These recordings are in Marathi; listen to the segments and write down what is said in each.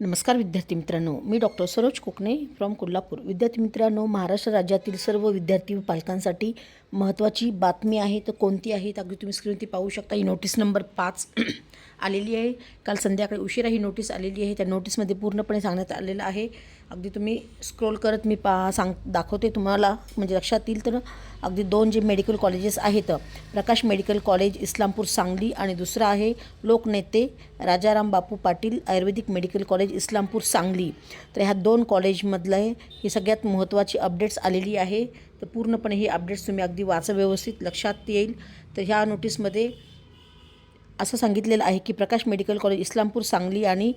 नमस्कार विद्यार्थी मित्रांनो, मी डॉक्टर सरोज कोकणे फ्रॉम कोल्हापूर। विद्यार्थी मित्रांनो, महाराष्ट्र राज्यातील सर्व विद्यार्थी व पालकांसाठी महत्त्वाची बातमी आहे। तर कोणती आहे तर अगदी तुम्ही स्क्रीनवरती पाहू शकता। ही नोटीस नंबर 5 आलेली आहे। काल संध्याकाळी उशिरा ही नोटीस आलेली आहे। त्या नोटीसमध्ये पूर्णपणे सांगण्यात आलेलं आहे। अगदी तुम्ही स्क्रोल करत मी दाखवते तुम्हाला, म्हणजे लक्षात येईल। तर अगदी दोन जे मेडिकल कॉलेजेस आहेत, प्रकाश मेडिकल कॉलेज इस्लामपूर सांगली आणि दुसरं आहे लोकनेते राजाराम बापू पाटील आयुर्वेदिक मेडिकल कॉलेज इस्लामपूर सांगली। तर ह्या दोन कॉलेजमधलं ही सगळ्यात महत्त्वाची अपडेट्स आलेली आहे। तर पूर्णपणे ही अपडेट्स तुम्ही अगदी वाचा, व्यवस्थित लक्षात येईल। तर ह्या नोटीसमध्ये असं सांगितलेलं आहे की प्रकाश मेडिकल कॉलेज इस्लामपूर सांगली आणि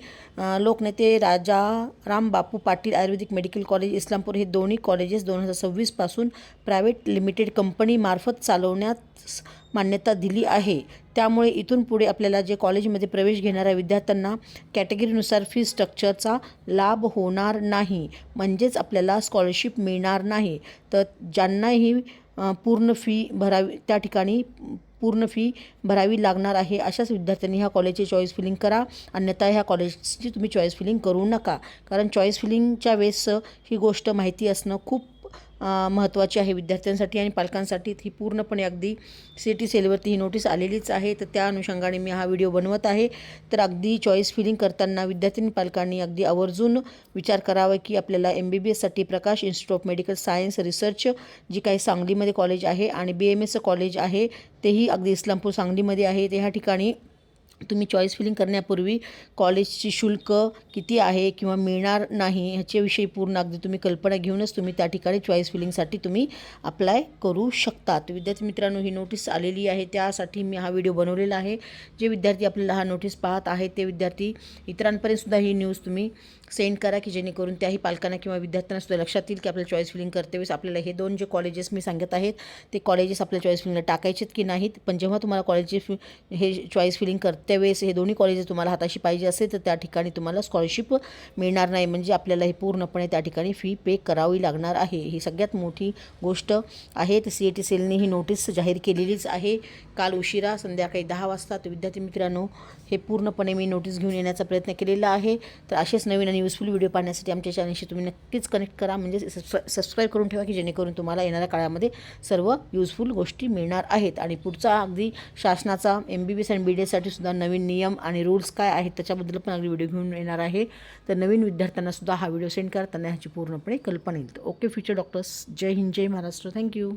लोकनेते राजाराम बापू पाटील आयुर्वेदिक मेडिकल कॉलेज इस्लामपूर हे दोन्ही कॉलेजेस 2026 पासून प्रायव्हेट लिमिटेड कंपनीमार्फत चालवण्यास मान्यता दिली आहे। त्यामुळे इथून पुढे आपल्याला जे कॉलेजमध्ये प्रवेश घेणाऱ्या विद्यार्थ्यांना कॅटेगरीनुसार फी स्ट्रक्चरचा लाभ होणार नाही, म्हणजेच आपल्याला स्कॉलरशिप मिळणार नाही। तर ज्यांनाही पूर्ण फी भरावी, त्या ठिकाणी पूर्ण फी भरावी लागणार आहे, अशाच विद्यार्थ्यांनी ह्या कॉलेजची चॉईस फिलिंग करा। अन्यथा ह्या कॉलेजची तुम्ही चॉईस फिलिंग करू नका, कारण चॉईस फिलिंगच्या वेळेस ही गोष्ट माहिती असणं खूप महत्त्वाची आहे विद्यार्थ्यांसाठी आणि पालकांसाठी। ही पूर्णपणे अगदी CET सेलवरती ही नोटीस आलेलीच आहे। तर त्या अनुषंगाने मी हा व्हिडिओ बनवत आहे। तर अगदी चॉईस फिलिंग करताना विद्यार्थ्यांनी पालकांनी अगदी आवर्जून विचार करावा की आपल्याला MBBSसाठी Prakash institute of medical science research जी काही सांगलीमध्ये कॉलेज आहे आणि BMS कॉलेज आहे तेही अगदी इस्लामपूर सांगलीमध्ये आहे। ते ह्या ठिकाणी तुम्ही चॉईस फिलिंग करण्यापूर्वी कॉलेजची शुल्क किती आहे किंवा मिळणार नाही ह्याच्याविषयी पूर्ण अगदी तुम्ही कल्पना घेऊनच तुम्ही त्या ठिकाणी चॉईस फिलिंगसाठी तुम्ही अप्लाय करू शकता। तर विद्यार्थी मित्रांनो, ही नोटीस आलेली आहे, त्यासाठी मी हा व्हिडिओ बनवलेला आहे। जे विद्यार्थी आपल्याला हा नोटीस पाहत आहेत ते विद्यार्थी इतरांपर्यंत सुद्धा ही न्यूज तुम्ही सेंड करा की जेणेकरून त्याही पालकांना किंवा विद्यार्थ्यांना सुद्धा लक्षात येईल की आपल्याला चॉईस फिलिंग करते वेळेस आपल्याला हे दोन जे कॉलेजेस मी सांगत आहेत ते कॉलेजेस आपल्या चॉईस फिलिंगला टाकायचेत की नाहीत। पण जेव्हा तुम्हाला कॉलेजची हे चॉईस फिलिंग त्यावेळेस हे दोन्ही कॉलेजेस तुम्हाला हाताशी पाहिजे असेल तर त्या ठिकाणी तुम्हाला स्कॉलरशिप मिळणार नाही, म्हणजे आपल्याला हे पूर्णपणे त्या ठिकाणी फी पे करावी लागणार आहे। ही सगळ्यात मोठी गोष्ट आहे। तर CET सेलने ही नोटीस जाहीर केलेलीच आहे काल उशिरा संध्याकाळी 10 वाजता। तर विद्यार्थी मित्रांनो, हे पूर्णपणे मी नोटीस घेऊन येण्याचा प्रयत्न केलेला आहे। तर असेच नवीन आणि युजफुल व्हिडिओ पाहण्यासाठी आमच्या चॅनलशी तुम्ही नक्कीच कनेक्ट करा, म्हणजे सबस्क्राईब करून ठेवा की जेणेकरून तुम्हाला येणाऱ्या काळामध्ये सर्व युजफुल गोष्टी मिळणार आहेत। आणि पुढचा अगदी शासनाचा MBBS आणि BDSसाठी सुद्धा नवीन नियम आणि रूल्स काय आहेत त्याच्याबद्दल पण अगदी व्हिडिओ घेऊन येणार आहे। तर नवीन विद्यार्थ्यांना सुद्धा हा व्हिडिओ सेंड करताना ह्याची पूर्णपणे कल्पना येईल। तर ओके फ्युचर डॉक्टर्स, जय हिंद, जय महाराष्ट्र, थँक्यू।